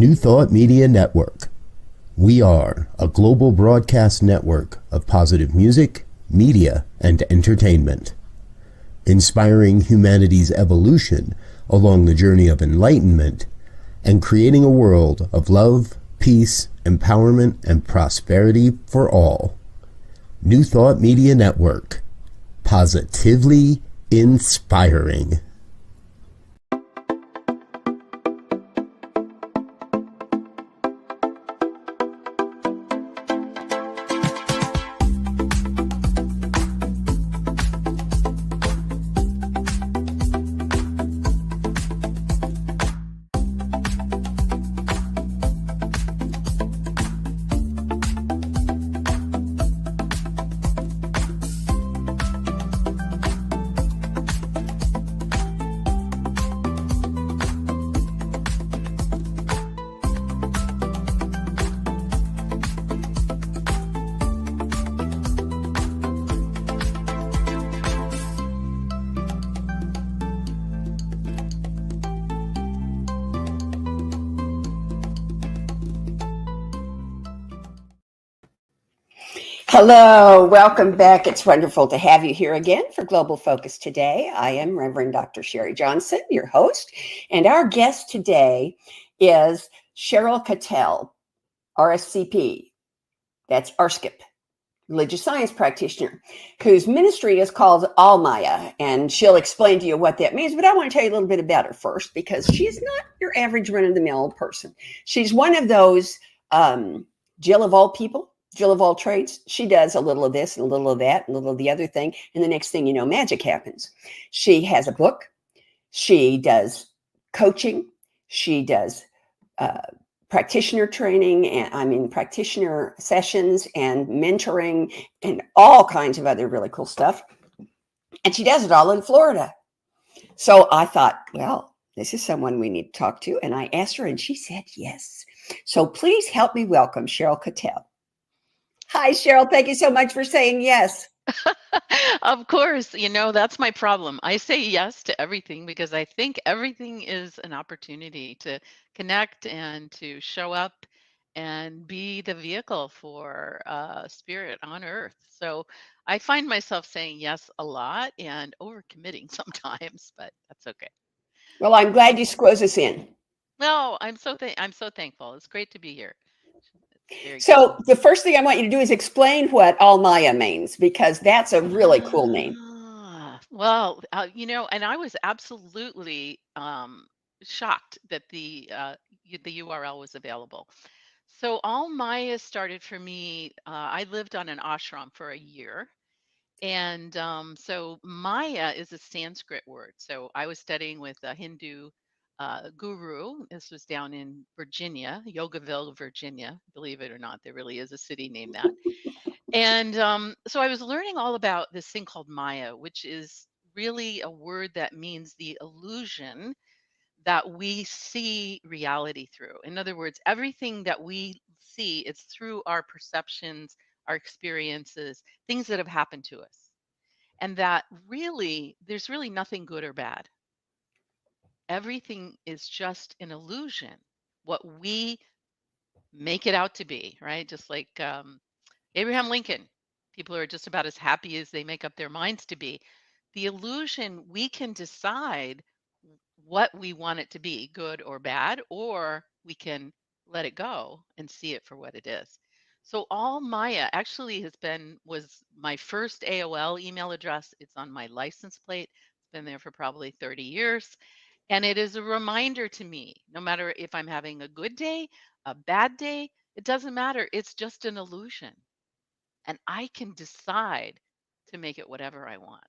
New Thought Media Network. We are a global broadcast network of positive music, media, and entertainment, inspiring humanity's evolution along the journey of enlightenment and creating a world of love, peace, empowerment, and prosperity for all. New Thought Media Network. Positively inspiring. Hello, welcome back. It's wonderful to have you here again for Global Focus today. I am Reverend Dr. Sherry Johnson, your host, and our guest today is Sheryl Cattell, RScP, that's RScP, religious science practitioner, whose ministry is called Almaya, and she'll explain to you what that means, but I want to tell you a little bit about her first, because she's not your average run-of-the-mill person. She's one of those Jill of all people, Jill of all trades. She does a little of this and a little of that and a little of the other thing. And the next thing you know, magic happens. She has a book. She does coaching. She does practitioner training, and practitioner sessions and mentoring and all kinds of other really cool stuff. And she does it all in Florida. So I thought, well, this is someone we need to talk to. And I asked her and she said yes. So please help me welcome Sheryl Cattell. Hi, Sheryl. Thank you so much for saying yes. Of course, that's my problem. I say yes to everything because I think everything is an opportunity to connect and to show up and be the vehicle for spirit on earth. So I find myself saying yes a lot and overcommitting sometimes, but that's okay. Well, I'm glad you squeeze us in. No, I'm so thankful. It's great to be here. So the first thing I want you to do is explain what Almaya means, because that's a really cool name. Well, and I was absolutely shocked that the URL was available. So Almaya started for me. I lived on an ashram for a year. And so Maya is a Sanskrit word. So I was studying with a Hindu guru. This was down in Virginia, Yogaville, Virginia. Believe it or not, there really is a city named that. And so I was learning all about this thing called Maya, which is really a word that means the illusion that we see reality through. In other words, everything that we see, it's through our perceptions, our experiences, things that have happened to us. And that really, there's really nothing good or bad. Everything is just an illusion, what we make it out to be, right? Just like Abraham Lincoln, people are just about as happy as they make up their minds to be. The illusion, we can decide what we want it to be, good or bad, or we can let it go and see it for what it is. So Almaya actually was my first AOL email address. It's on my license plate. It's been there for probably 30 years. And it is a reminder to me, no matter if I'm having a good day, a bad day, it doesn't matter. It's just an illusion. And I can decide to make it whatever I want.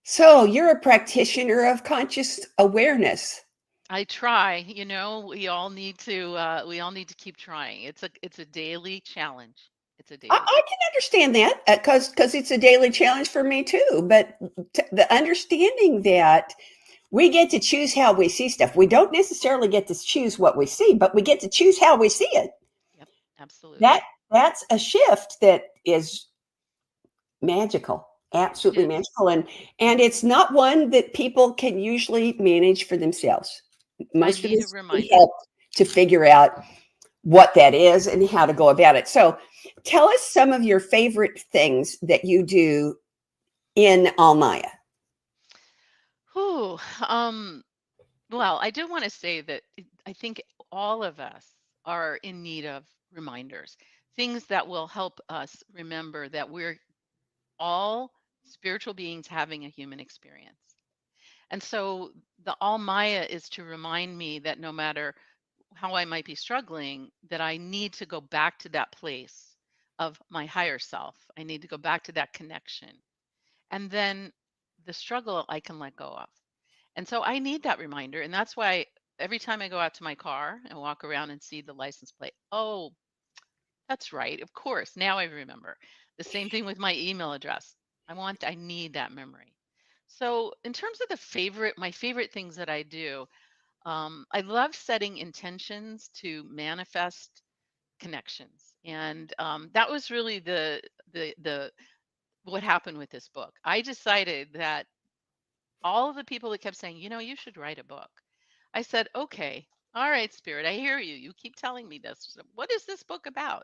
So you're a practitioner of conscious awareness. I try, we all need to keep trying. It's a daily challenge. It's a daily. I can understand that because it's a daily challenge for me too. But the understanding that we get to choose how we see stuff. We don't necessarily get to choose what we see, but we get to choose how we see it. Yep, absolutely. That's a shift that is magical. Absolutely magical. And it's not one that people can usually manage for themselves. Most of us need help to figure out what that is and how to go about it. So tell us some of your favorite things that you do in Almaya. Whew, well, I do want to say that I think all of us are in need of reminders, things that will help us remember that we're all spiritual beings having a human experience. And so the All Maya is to remind me that no matter how I might be struggling, that I need to go back to that place of my higher self. I need to go back to that connection. And then the struggle I can let go of. And so I need that reminder. And that's why every time I go out to my car and walk around and see the license plate, oh, that's right. Of course. Now I remember. The same thing with my email address. I need that memory. So, in terms of my favorite things that I do, I love setting intentions to manifest connections, and that was really the what happened with this book. I decided that all of the people that kept saying, you should write a book. I said, okay, all right, Spirit, I hear you. You keep telling me this. So what is this book about?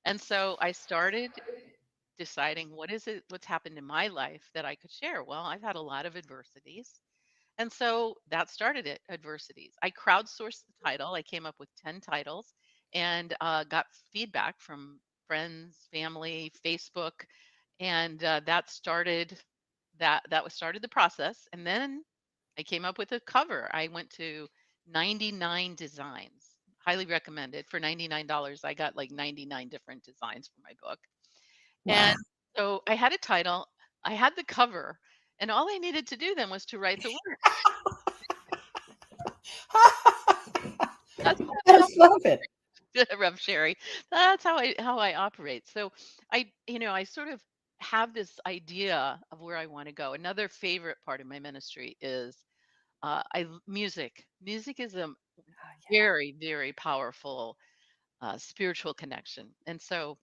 And so I started deciding what's happened in my life that I could share. Well, I've had a lot of adversities. And so that started it, adversities. I crowdsourced the title. I came up with 10 titles and got feedback from friends, family, Facebook, and that started the process. And then I came up with a cover. I went to 99 designs. Highly recommended. For $99, I got like 99 different designs for my book. And Wow. so I had a title, I had the cover, and all I needed to do then was to write the words. That's I how love it. Rev Sherry. That's how I operate. So I sort of have this idea of where I want to go. Another favorite part of my ministry is music. Music is a very, very powerful spiritual connection. And so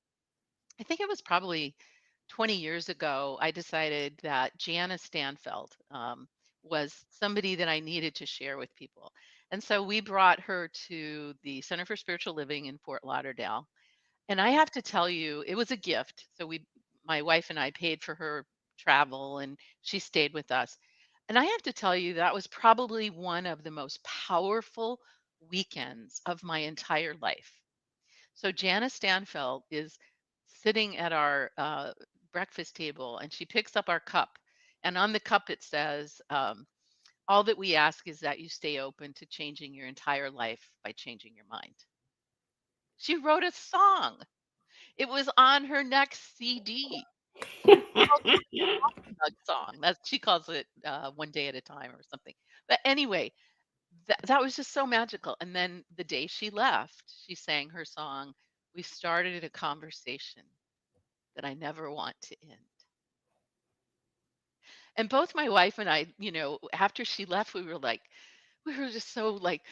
I think it was probably 20 years ago, I decided that Jana Stanfeld was somebody that I needed to share with people. And so we brought her to the Center for Spiritual Living in Fort Lauderdale. And I have to tell you, it was a gift. So my wife and I paid for her travel and she stayed with us. And I have to tell you, that was probably one of the most powerful weekends of my entire life. So Janice Stanfeld is sitting at our breakfast table and she picks up our cup. And on the cup, it says, all that we ask is that you stay open to changing your entire life by changing your mind. She wrote a song. It was on her next CD. Called Hug Song. She calls it One Day at a Time or something. But anyway, that was just so magical. And then the day she left, she sang her song. We started a conversation that I never want to end. And both my wife and I, after she left, we were just so like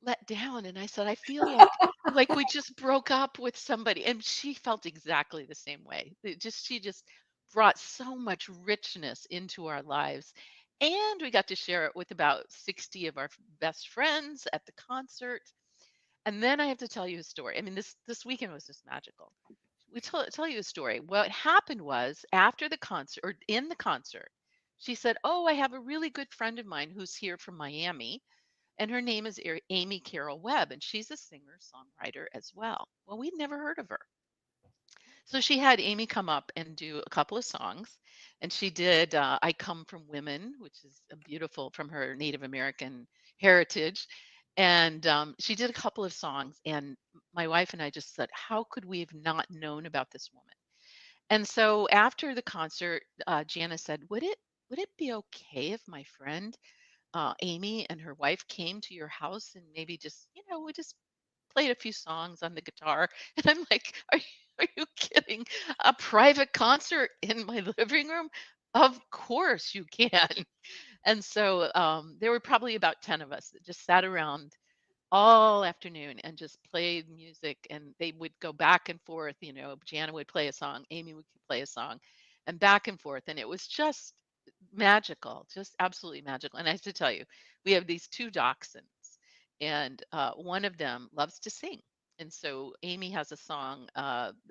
let down. And I said, I feel like we just broke up with somebody. And she felt exactly the same way. She just brought so much richness into our lives. And we got to share it with about 60 of our best friends at the concert. And then I have to tell you a story. I mean, this weekend was just magical. We tell you a story. What happened was after the concert or in the concert, she said, "Oh, I have a really good friend of mine who's here from Miami, and her name is Amy Carol Webb, and she's a singer songwriter as well." Well, we'd never heard of her. So she had Amy come up and do a couple of songs, and she did "I Come from Women," which is a beautiful from her Native American heritage. And she did a couple of songs, and my wife and I just said, "How could we have not known about this woman?" And so after the concert, Jana said, "Would it be okay if my friend Amy and her wife came to your house and maybe just we just played a few songs on the guitar?" And I'm like, are you kidding? A private concert in my living room? Of course you can. And so there were probably about 10 of us that just sat around all afternoon and just played music, and they would go back and forth. Jana would play a song, Amy would play a song, and back and forth. And it was just magical, just absolutely magical. And I have to tell you, we have these two dachshunds, and one of them loves to sing. And so Amy has a song,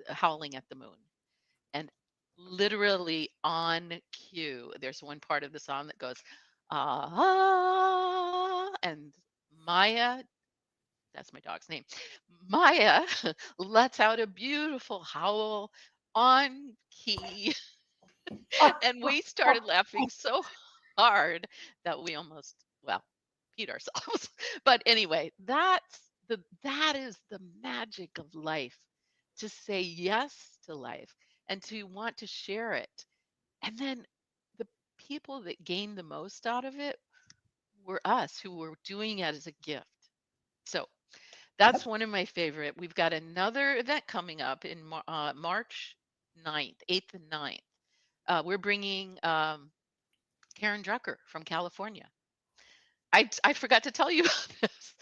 Howling at the Moon. And literally on cue, there's one part of the song that goes, ah, and Maya, that's my dog's name, Maya lets out a beautiful howl on key. And we started laughing so hard that we almost, well, peed ourselves. But anyway, that is the magic of life, to say yes to life and to want to share it. And then the people that gained the most out of it were us, who were doing it as a gift. So that's Yep. one of my favorite. We've got another event coming up in March 9th, 8th and 9th. We're bringing Karen Drucker from California. I forgot to tell you about this.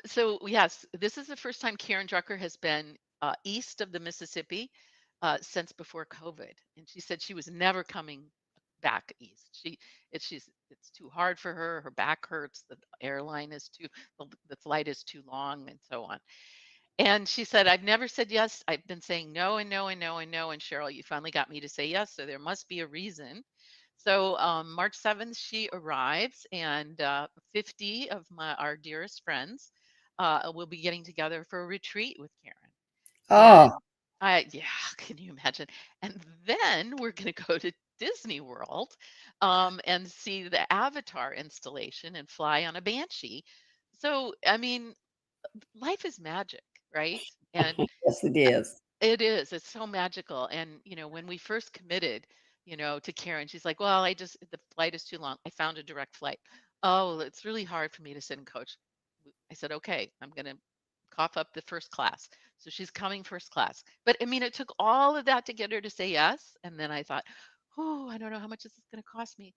So yes, this is the first time Karen Drucker has been east of the Mississippi since before COVID, and she said she was never coming back east. It's too hard for her. Her back hurts. The airline is too the flight is too long, and so on. And she said, I've never said yes. I've been saying no and no and no and no. And Sheryl, you finally got me to say yes. So there must be a reason. So March 7th, she arrives, and 50 of our dearest friends will be getting together for a retreat with Karen. Oh, And yeah, can you imagine? And then we're going to go to Disney World and see the Avatar installation and fly on a Banshee. So, I mean, life is magic, right? And yes, it is. it is. It's so magical. And, when we first committed, to Karen, she's like, well, the flight is too long. I found a direct flight. Oh, it's really hard for me to sit and coach. I said, okay, I'm going to cough up the first class. So she's coming first class. But I mean, it took all of that to get her to say yes. And then I thought, oh, I don't know how much this is going to cost me.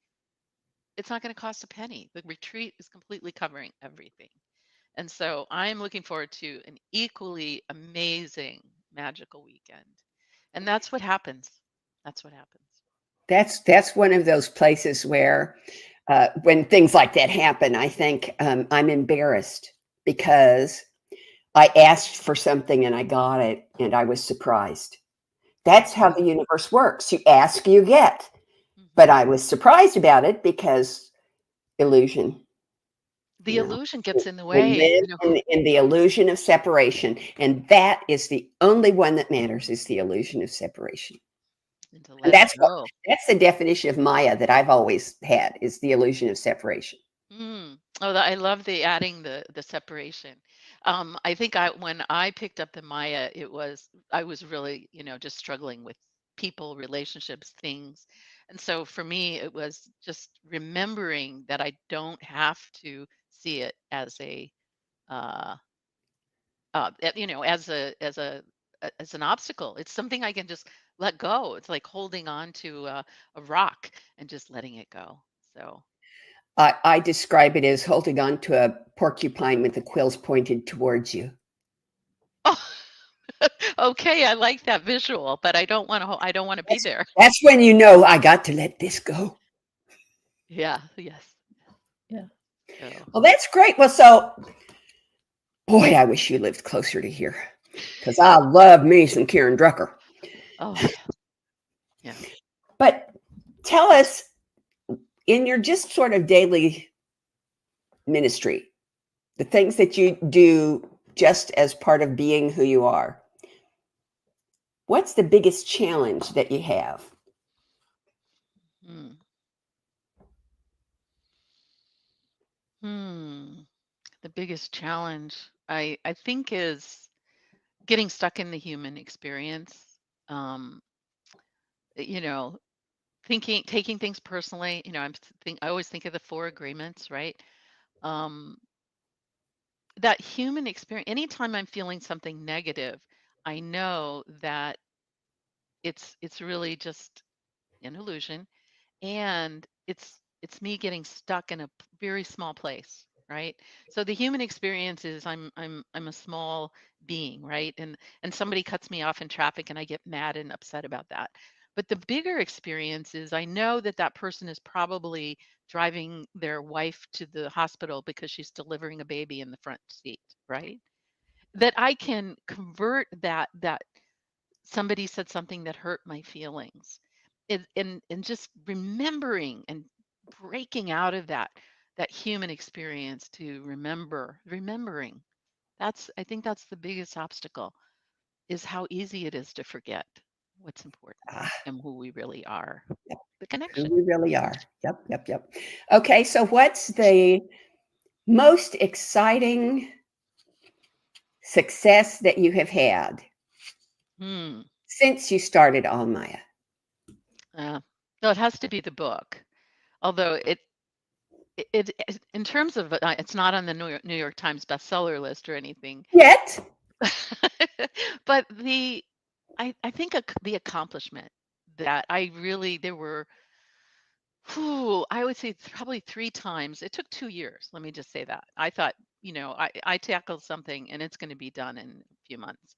It's not going to cost a penny. The retreat is completely covering everything. And so I'm looking forward to an equally amazing, magical weekend. And that's what happens. That's what happens. That's one of those places where, when things like that happen, I think I'm embarrassed because I asked for something and I got it, and I was surprised. That's how the universe works. You ask, you get. But Mhm. I was surprised about it because illusion. The illusion gets in the We way. live in the illusion of separation, and that is the only one that matters, is the illusion of separation. And to And let it go. that's the definition of Maya that I've always had, is the illusion of separation. Oh, I love the adding the separation. I think when I picked up the Maya, I was really, just struggling with people, relationships, things. And so for me, it was just remembering that I don't have to see it as uh, as an obstacle. It's something I can just let go. It's like holding on to a rock and just letting it go. So. I describe it as holding on to a porcupine with the quills pointed towards you. Oh, okay, I like that visual, but I don't want to be That's, there. that's when you know I got to let this go. Yeah, yes. Yeah. So, Well, that's great. Well, so, boy, I wish you lived closer to here because I love me some Karen Drucker. oh yeah. Yeah. But tell us, in your just sort of daily ministry, the things that you do just as part of being who you are, what's the biggest challenge that you have? Hmm. Hmm. The biggest challenge I think is getting stuck in the human experience. Um, you know, taking things personally. I always think of the four agreements, right? Um, that human experience. Anytime I'm feeling something negative, I know that it's really just an illusion, and it's me getting stuck in a very small place, right? So the human experience is I'm a small being, right? And somebody cuts me off in traffic and I get mad and upset about that. But the bigger experience is I know that that person is probably driving their wife to the hospital because she's delivering a baby in the front seat, right? That I can convert that somebody said something that hurt my feelings. And just remembering and breaking out of that human experience to remembering. I think that's the biggest obstacle, is how easy it is to forget what's important Ah, and who we really are. yep, The who connection. we really are. Yep, yep, yep. Okay, so what's the most exciting success that you have had Hmm. since you started Almaya? Uh, no, it has to be the book. Although in terms of it's not on the New York Times bestseller list or anything. Yet? But I think the accomplishment that there were, I would say probably 3 times. It took 2 years. Let me just say that. I thought, I tackled something and it's going to be done in a few months.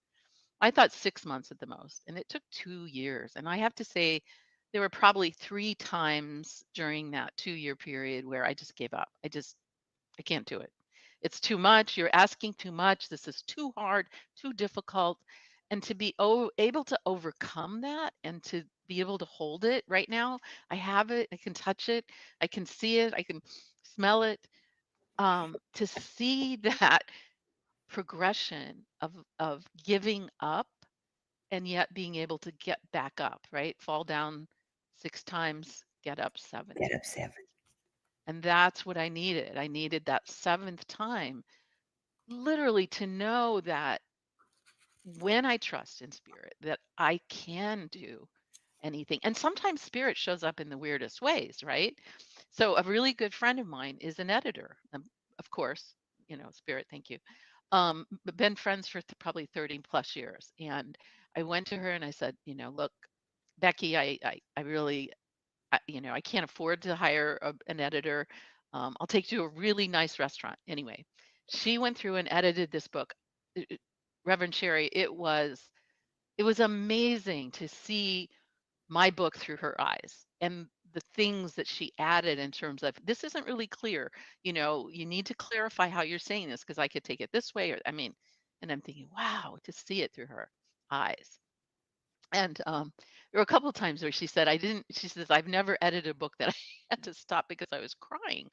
I thought 6 months at the most, and it took 2 years. And I have to say, there were probably 3 times during that 2-year period where I just gave up. I can't do it. It's too much. You're asking too much. This is too hard, too difficult. And to be able to overcome that and to be able to hold it right now, I have it, I can touch it, I can see it, I can smell it. To see that progression of giving up and yet being able to get back up, right? Fall down 6 times, get up seven Get times. up seven. And that's what I needed. I needed that seventh time, literally, to know that when I trust in spirit, that I can do anything. And sometimes spirit shows up in the weirdest ways, right? So a really good friend of mine is an editor. Of course, spirit, thank you. Been friends for probably 30 plus years. And I went to her and I said, look, Becky, I really, I can't afford to hire an editor. I'll take you to a really nice restaurant. Anyway, she went through and edited this book. Reverend Sherry, it was amazing to see my book through her eyes and the things that she added in terms of, this isn't really clear. You need to clarify how you're saying this because I could take it this way. And I'm thinking, wow, to see it through her eyes. And there were a couple of times where she says, I've never edited a book that I had to stop because I was crying.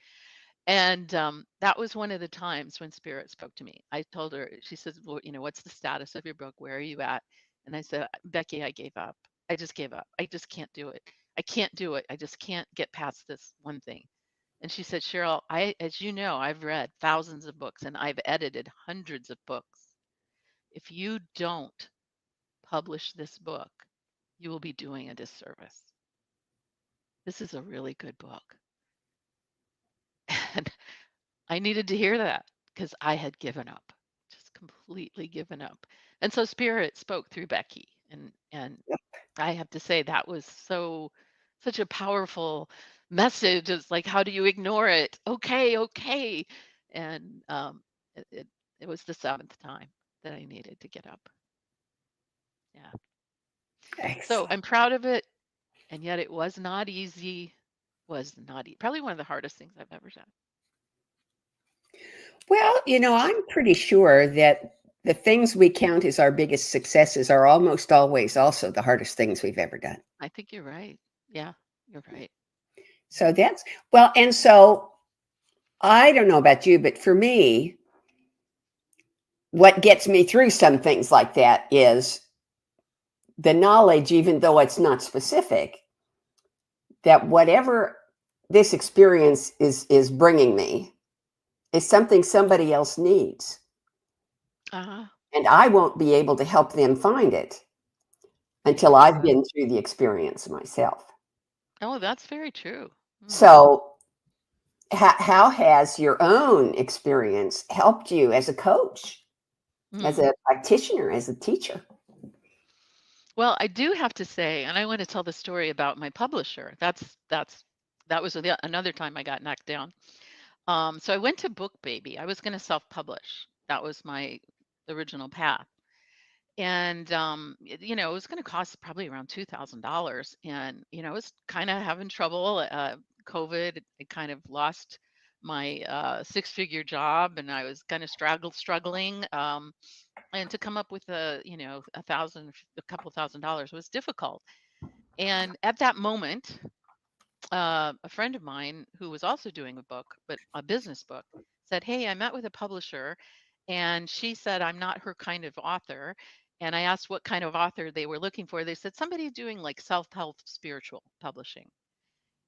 And that was one of the times when Spirit spoke to me. I told her, she says, well, what's the status of your book? Where are you at? And I said, Becky, I gave up. I just gave up. I just can't do it. I can't do it. I just can't get past this one thing. And she said, Cheryl, as you know, I've read thousands of books and I've edited hundreds of books. If you don't publish this book, you will be doing a disservice. This is a really good book. And I needed to hear that because I had given up, just completely given up. And so Spirit spoke through Becky. And I have to say that was such a powerful message. It's like, how do you ignore it? Okay, okay. And it was the seventh time that I needed to get up. Yeah. So Excellent. I'm proud of it. And yet it was not easy. Was not probably one of the hardest things I've ever done. Well, I'm pretty sure that the things we count as our biggest successes are almost always also the hardest things we've ever done. I think you're right. Yeah, you're right. So and so I don't know about you, but for me, what gets me through some things like that is the knowledge, even though it's not specific, that whatever this experience is bringing me is something somebody else needs, Uh-huh. and I won't be able to help them find it until Maybe you I've will. been through the experience myself. Oh, that's very true. Mm. So, how has your own experience helped you as a coach, as Mm. a practitioner, as a teacher? Well, I do have to say, and I want to tell the story about my publisher. That was another time I got knocked down. So I went to Book Baby. I was going to self-publish. That was my original path. And it was going to cost probably around $2,000, and I was kind of having trouble. COVID, I kind of lost my six-figure job, and I was kind of struggling. And to come up with a couple $1,000 was difficult. And at that moment, a friend of mine who was also doing a book, but a business book, said, "Hey, I met with a publisher, and she said I'm not her kind of author." And I asked what kind of author they were looking for. They said somebody doing like self-help spiritual publishing.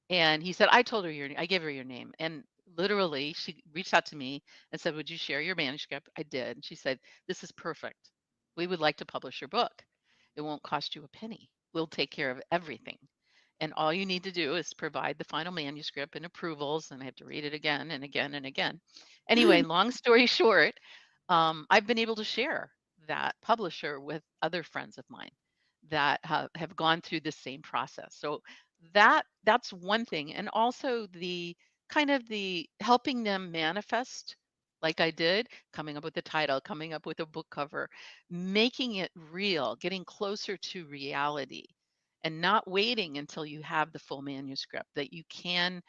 And he said, I gave her your name. And literally, she reached out to me and said, "Would you share your manuscript?" I did. And she said, "This is perfect. We would like to publish your book. It won't cost you a penny. We'll take care of everything. And all you need to do is provide the final manuscript and approvals." And I have to read it again and again and again. Anyway, long story short, I've been able to share that publisher with other friends of mine that have gone through the same process. So that's one thing. And also the kind of the helping them manifest, like I did, coming up with the title, coming up with a book cover, making it real, getting closer to reality, and not waiting until you have the full manuscript, that you can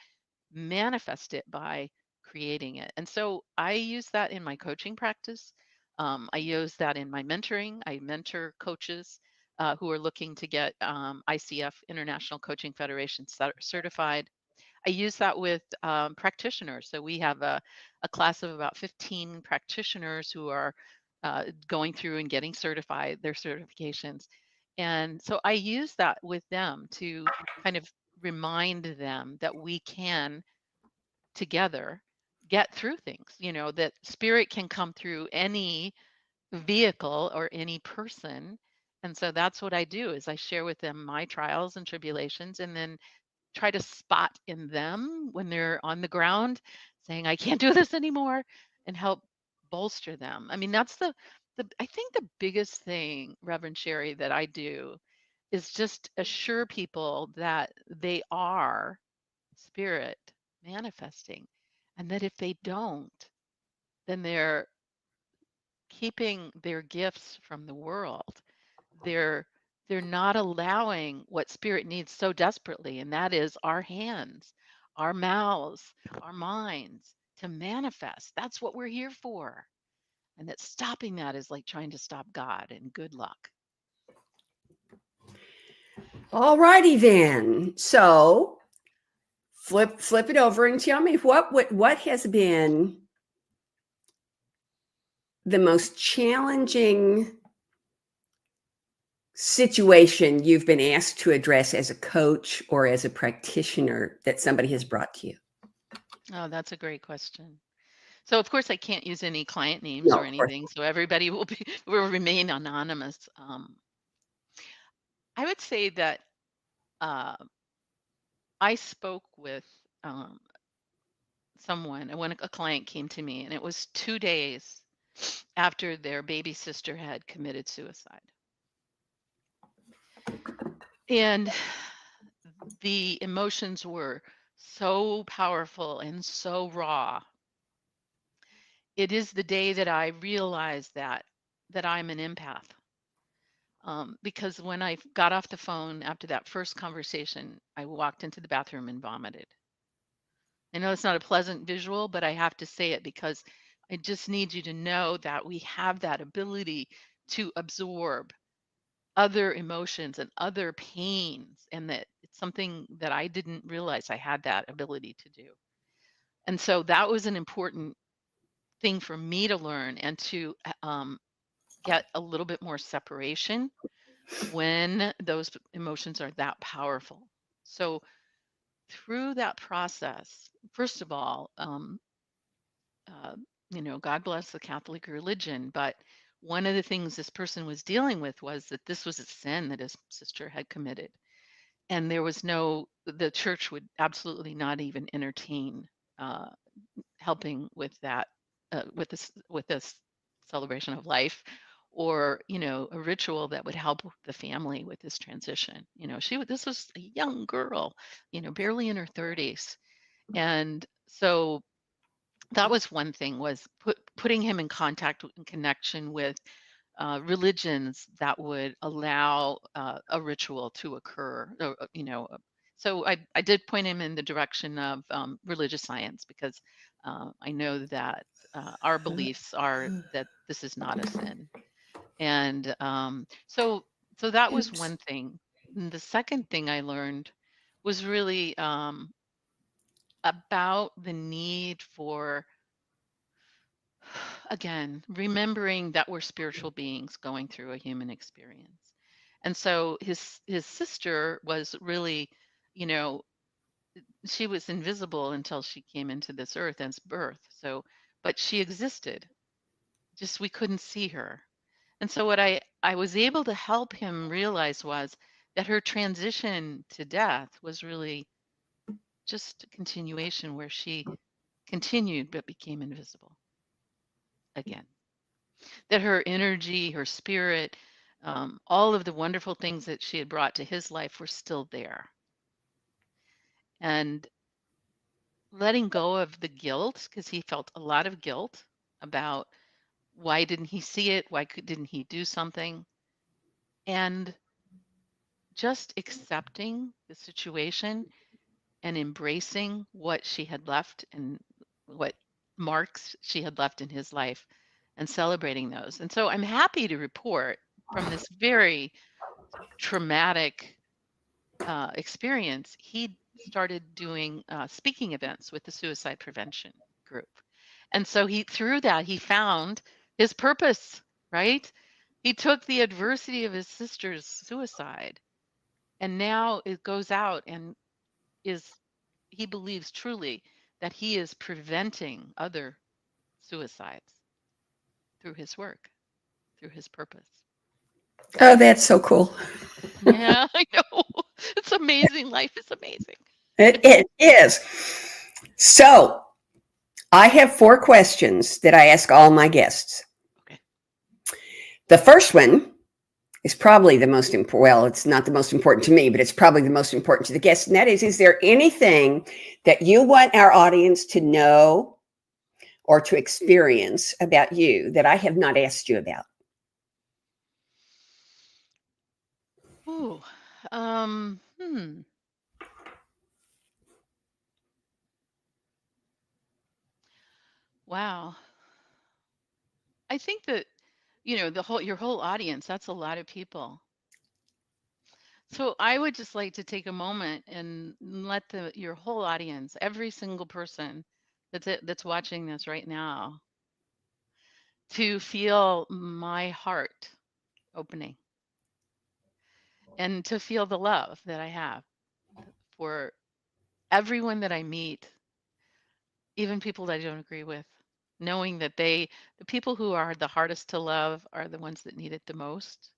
manifest it by creating it. And so I use that in my coaching practice. I use that in my mentoring. I mentor coaches who are looking to get ICF, International Coaching Federation, certified. I use that with practitioners. So we have a class of about 15 practitioners who are going through and getting certified, their certifications. And so I use that with them to kind of remind them that we can together get through things, that spirit can come through any vehicle or any person. And so that's what I do, is I share with them my trials and tribulations, and then try to spot in them when they're on the ground saying, "I can't do this anymore," and help bolster them. I mean, that's the I think the biggest thing, Reverend Sherry, that I do is just assure people that they are spirit manifesting, and that if they don't, then they're keeping their gifts from the world. They're they're not allowing what spirit needs so desperately, and that is our hands, our mouths, our minds to manifest. That's what we're here for. And that stopping that is like trying to stop God, and good luck. All righty then. So flip it over and tell me what has been the most challenging situation you've been asked to address as a coach or as a practitioner that somebody has brought to you? Oh, that's a great question. So of course I can't use any client names No, or of course. anything, so everybody will remain anonymous. I would say that uh, I spoke with um, someone, and when a client came to me, and it was 2 days after their baby sister had committed suicide. And the emotions were so powerful and so raw. It is the day that I realized that I'm an empath. Because when I got off the phone after that first conversation, I walked into the bathroom and vomited. I know it's not a pleasant visual, but I have to say it because I just need you to know that we have that ability to absorb other emotions and other pains, and that it's something that I didn't realize I had that ability to do. And so that was an important thing for me to learn, and to get a little bit more separation when those emotions are that powerful. So through that process, first of all, uh, God bless the Catholic religion, but one of the things this person was dealing with was that this was a sin that his sister had committed. And the church would absolutely not even entertain uh, helping with that, with this celebration of life, or a ritual that would help the family with this transition. This was a young girl, barely in her 30s. And so that was one thing, was putting him in contact and connection with religions that would allow a ritual to occur. So I did point him in the direction of religious science, because I know that our beliefs are that this is not a sin. And so that was Oops. one thing. And the second thing I learned was really about the need for, again, remembering that we're spiritual beings going through a human experience. And so his sister was really, you know, she was invisible until she came into this earth as birth. So, but she existed, just we couldn't see her. And so what I was able to help him realize was that her transition to death was really just a continuation where she continued but became invisible again. That her energy, her spirit, all of the wonderful things that she had brought to his life were still there. And letting go of the guilt, because he felt a lot of guilt about why didn't he see it? Didn't he do something? And just accepting the situation and embracing what she had left and what marks she had left in his life and celebrating those. And so I'm happy to report from this very traumatic experience, he started doing speaking events with the suicide prevention group. And so through that, he found his purpose, right? He took the adversity of his sister's suicide, and now it goes out and he believes truly that he is preventing other suicides through his work, through his purpose. Oh, that's so cool. Yeah, I know. It's amazing. Life is amazing. It is. So I have 4 questions that I ask all my guests. Okay. The first one is probably the most important. Well, it's not the most important to me, but it's probably the most important to the guests. And that is there anything that you want our audience to know or to experience about you that I have not asked you about? Ooh. Wow. I think that, your whole audience, that's a lot of people. So I would just like to take a moment and let your whole audience, every single person that's watching this right now, to feel my heart opening and to feel the love that I have for everyone that I meet, even people that I don't agree with, knowing that the people who are the hardest to love are the ones that need it the most.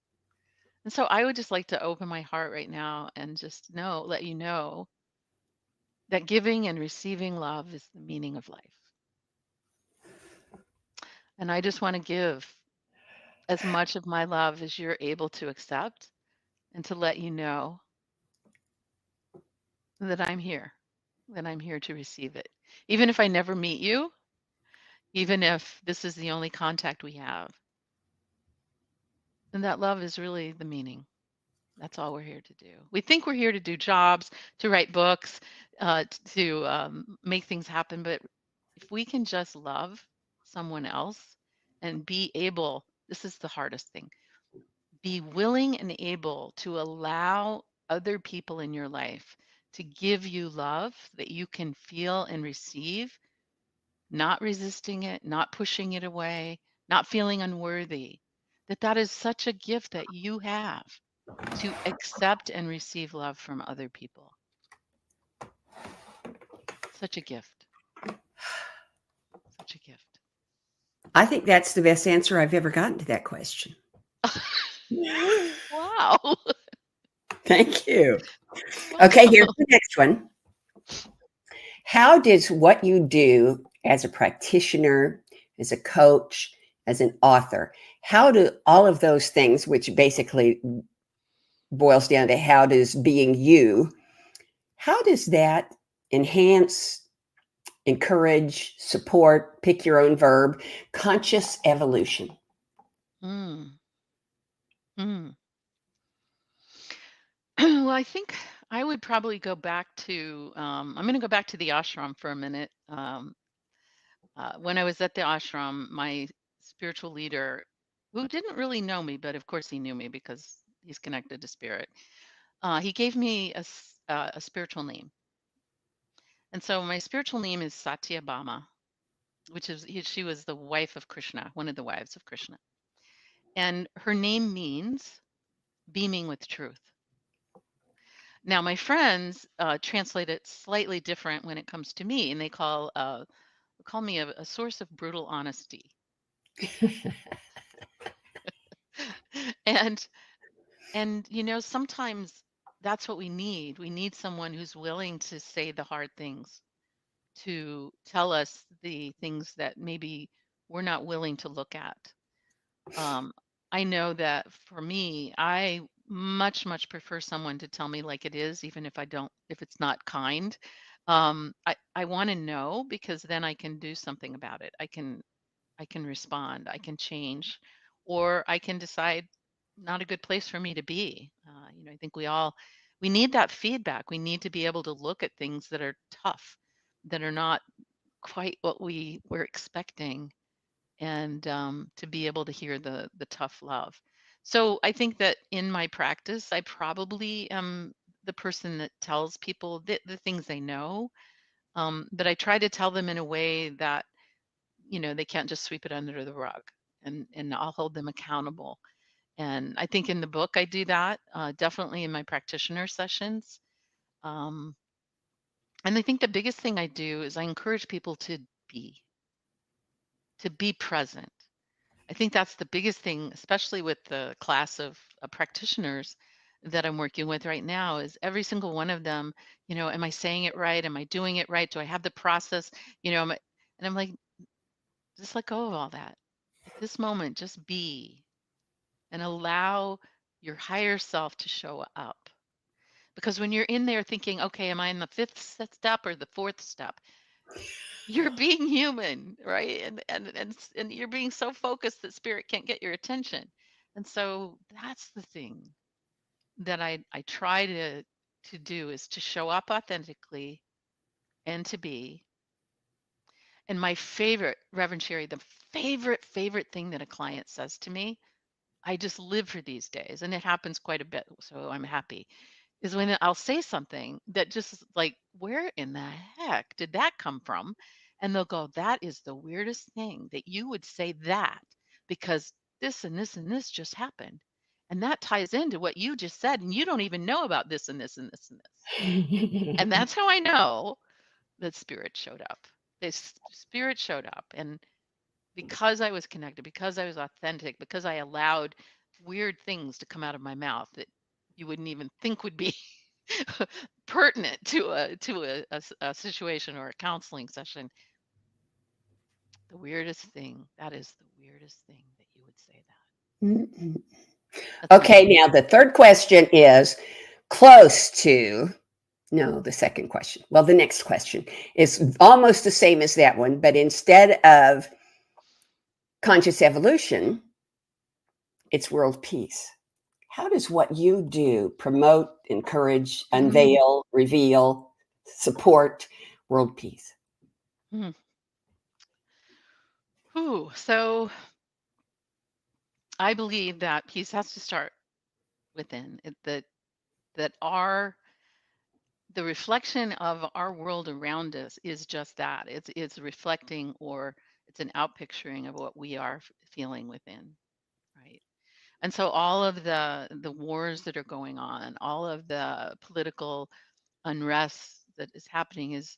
And so I would just like to open my heart right now and just let you know that giving and receiving love is the meaning of life. And I just want to give as much of my love as you're able to accept, and to let you know that I'm here, to receive it. Even if I never meet you, even if this is the only contact we have, then that love is really the meaning. That's all we're here to do. We think we're here to do jobs, to write books, to make things happen. But if we can just love someone else and be able, this is the hardest thing, be willing and able to allow other people in your life to give you love that you can feel and receive, not resisting it, not pushing it away, not feeling unworthy, that is such a gift that you have to accept and receive love from other people. Such a gift. Such a gift. I think that's the best answer I've ever gotten to that question. Wow. Thank you. Wow. Okay, here's the next one. How does what you do as a practitioner, as a coach, as an author, how do all of those things, which basically boils down to how does being you, how does that enhance, encourage, support, pick your own verb, conscious evolution? Mm. Well, I think I would probably go back to, I'm going to go back to the ashram for a minute. When I was at the ashram, my spiritual leader, who didn't really know me, but of course he knew me because he's connected to spirit, he gave me a spiritual name. And so my spiritual name is Satyabhama, which is, she was the wife of Krishna, one of the wives of Krishna. And her name means beaming with truth. Now, my friends translate it slightly different when it comes to me, and they call me a source of brutal honesty. and sometimes that's what we need. We need someone who's willing to say the hard things, to tell us the things that maybe we're not willing to look at. I know that for me, I much prefer someone to tell me like it is, even if it's not kind. I want to know, because then I can do something about it. I can respond, I can change, or I can decide not a good place for me to be. I think we need that feedback. We need to be able to look at things that are tough, that are not quite what we were expecting, and to be able to hear the tough love. So I think that in my practice, I probably am the person that tells people the things they know, but I try to tell them in a way that they can't just sweep it under the rug, and I'll hold them accountable. And I think in the book I do that, definitely in my practitioner sessions. Um, and I think the biggest thing I do is I encourage people be to be present. I think that's the biggest thing, especially with the class of practitioners that I'm working with right now, is every single one of them, am I saying it right? Am I doing it right? Do I have the process? And I'm like, just let go of all that. At this moment, just be, and allow your higher self to show up. Because when you're in there thinking, okay, am I in the fifth step or the fourth step? You're being human, right? And you're being so focused that spirit can't get your attention. And so that's the thing that I try to do, is to show up authentically and to be. And my favorite, Reverend Sherry, the favorite thing that a client says to me, I just live for these days, and it happens quite a bit, so I'm happy, is when I'll say something that just is like, where in the heck did that come from? And they'll go, that is the weirdest thing that you would say that, because this and this and this just happened. And that ties into what you just said, and you don't even know about this and this and this and this. And that's how I know that spirit showed up. This spirit showed up. And because I was connected, because I was authentic, because I allowed weird things to come out of my mouth that you wouldn't even think would be pertinent to a situation or a counseling session. The weirdest thing, that is the weirdest thing that you would say that. That's Okay, amazing. now the third question is close to, no, the second question. Well, the next question is almost the same as that one, but instead of conscious evolution, it's world peace. How does what you do promote, encourage, unveil, reveal, support world peace? Mhm. So I believe that peace has to start within it, that the reflection of our world around us is just that. It's reflecting, or it's an outpicturing of what we are feeling within, right? And so all of the wars that are going on, all of the political unrest that is happening, is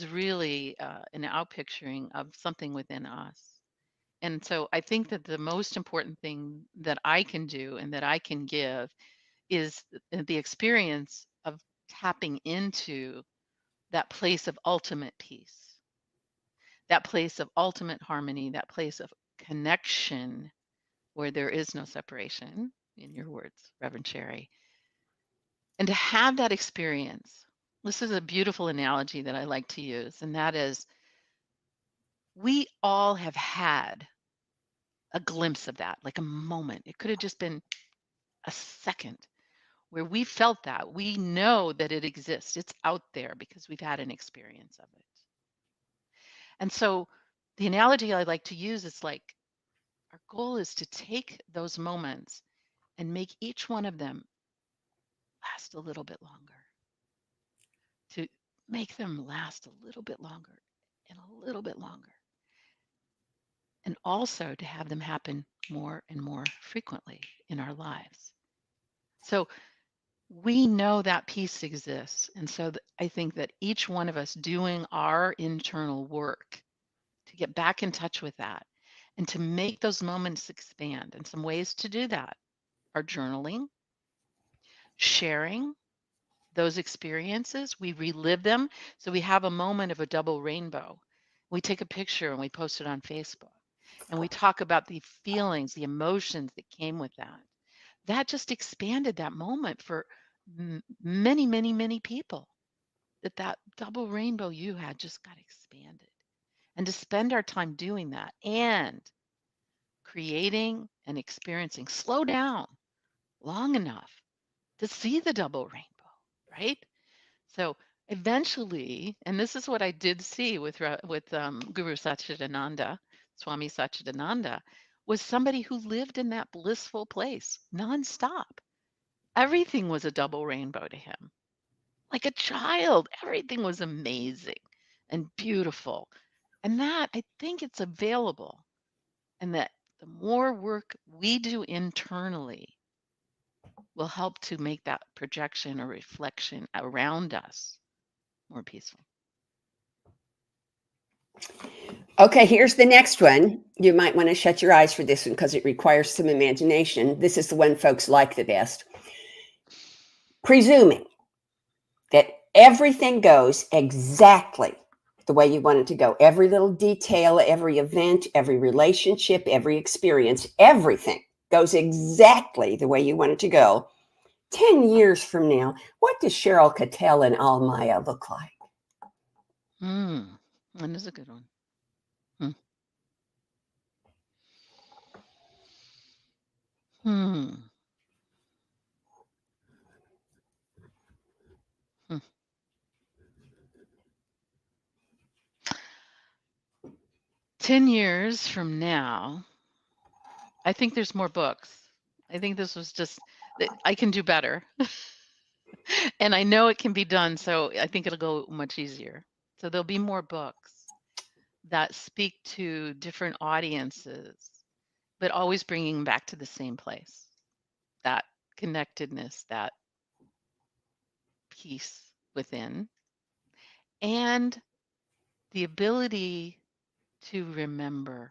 really an outpicturing of something within us. And so I think that the most important thing that I can do and that I can give is the experience of tapping into that place of ultimate peace, that place of ultimate harmony, that place of connection where there is no separation, in your words, Reverend Sherry. And to have that experience, this is a beautiful analogy that I like to use, and that is, we all have had a glimpse of that, like a moment. It could have just been a second where we felt that. We know that it exists. It's out there because we've had an experience of it. And so the analogy I like to use is like our goal is to take those moments and make each one of them last a little bit longer, to make them last a little bit longer and a little bit longer. And also to have them happen more and more frequently in our lives. So we know that peace exists. And so I think that each one of us doing our internal work to get back in touch with that and to make those moments expand. And some ways to do that are journaling, sharing those experiences. We relive them. So we have a moment of a double rainbow. We take a picture and we post it on Facebook. And we talk about the feelings, the emotions that came with that. That just expanded that moment for many, many, many people. That double rainbow you had just got expanded. And to spend our time doing that and creating and experiencing, slow down long enough to see the double rainbow, right? So eventually, and this is what I did see with Guru Satchidananda, Swami Satchidananda, was somebody who lived in that blissful place nonstop. Everything was a double rainbow to him. Like a child, everything was amazing and beautiful. And that, I think it's available. And that the more work we do internally will help to make that projection or reflection around us more peaceful. Okay, here's the next one. You might want to shut your eyes for this one because it requires some imagination. This is the one folks like the best. Presuming that everything goes exactly the way you want it to go, every little detail, every event, every relationship, every experience, everything goes exactly the way you want it to go. 10 years from now, what does Sheryl, Cattell, and Almaya look like? That is a good one. Hmm. 10 years from now, I think there's more books. I think this was just, I can do better. And I know it can be done, so I think it'll go much easier. So there'll be more books that speak to different audiences, but always bringing back to the same place, that connectedness, that peace within, and the ability to remember.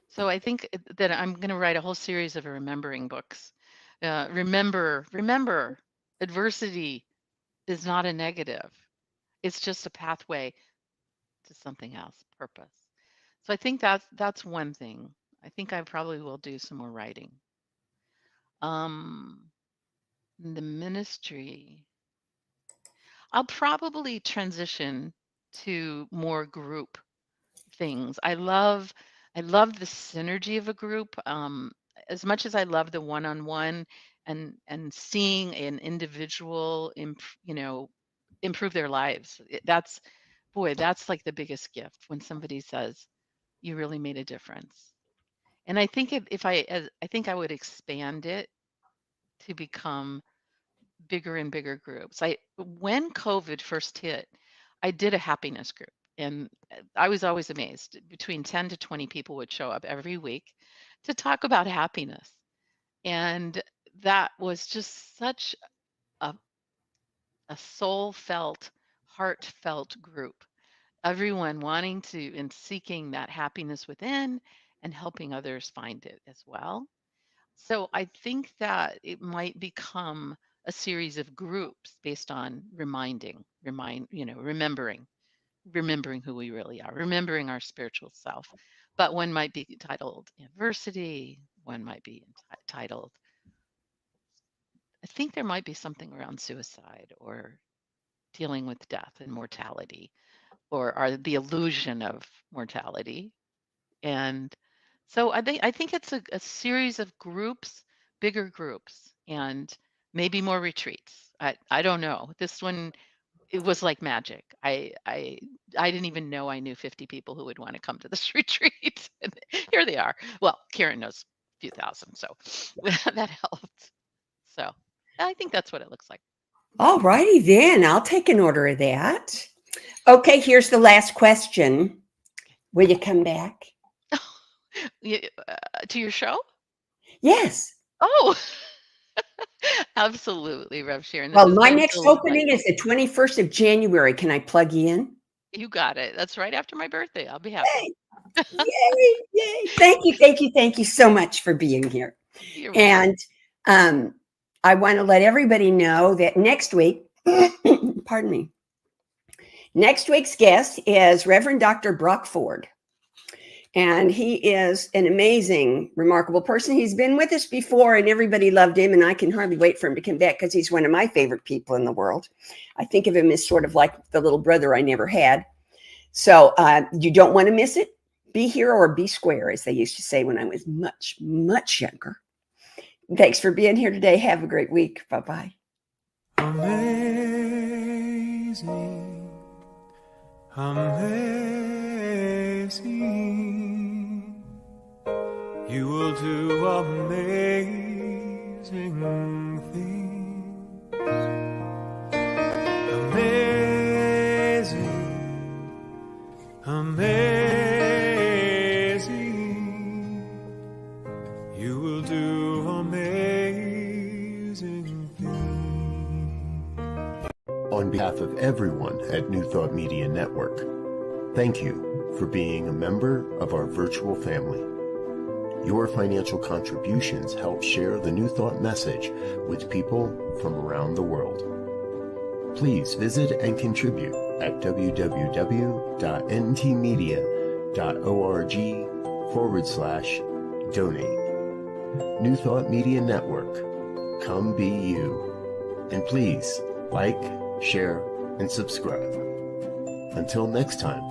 So I think that I'm going to write a whole series of remembering books. Remember, adversity is not a negative. It's just a pathway to something else, purpose. So I think that's one thing. I think I probably will do some more writing. The ministry, I'll probably transition to more group things. I love the synergy of a group. As much as I love the one-on-one and seeing an individual improve their lives. That's like the biggest gift when somebody says you really made a difference. And I think I think I would expand it to become bigger and bigger groups. When COVID first hit, I did a happiness group, and I was always amazed. Between 10 to 20 people would show up every week to talk about happiness. And that was just such a soul-felt, heartfelt group. Everyone wanting to and seeking that happiness within and helping others find it as well. So I think that it might become a series of groups based on remembering who we really are, remembering our spiritual self. But one might be titled adversity, one might be titled, I think there might be something around suicide or dealing with death and mortality or the illusion of mortality. And so I think it's a series of groups, bigger groups and maybe more retreats. I don't know. This one, it was like magic. I didn't even know I knew 50 people who would want to come to this retreat. And here they are. Well, Karen knows a few thousand, so that helped. So I think that's what it looks like. All righty then. I'll take an order of that. Okay, here's the last question. Will you come back? To your show? Yes. Oh, absolutely, Rev Sharon. Well, This is my a next opening is the 21st of January. Can I plug you in? You got it. That's right after my birthday. I'll be happy. Yay! Yay! Yay! Thank you so much for being here. You're And I want to let everybody know that next week, pardon me, next week's guest is Reverend Dr. Brockford. And he is an amazing, remarkable person. He's been with us before and everybody loved him. And I can hardly wait for him to come back because he's one of my favorite people in the world. I think of him as sort of like the little brother I never had. So you don't want to miss it. Be here or be square, as they used to say when I was much, much younger. Thanks for being here today. Have a great week. Bye-bye. Amazing, amazing, you will do amazing things. Amazing, amazing, you will do amazing things. On behalf of everyone at New Thought Media Network, thank you for being a member of our virtual family. Your financial contributions help share the New Thought message with people from around the world. Please visit and contribute at www.ntmedia.org/donate. New Thought Media Network, come be you. And please like, share, and subscribe. Until next time.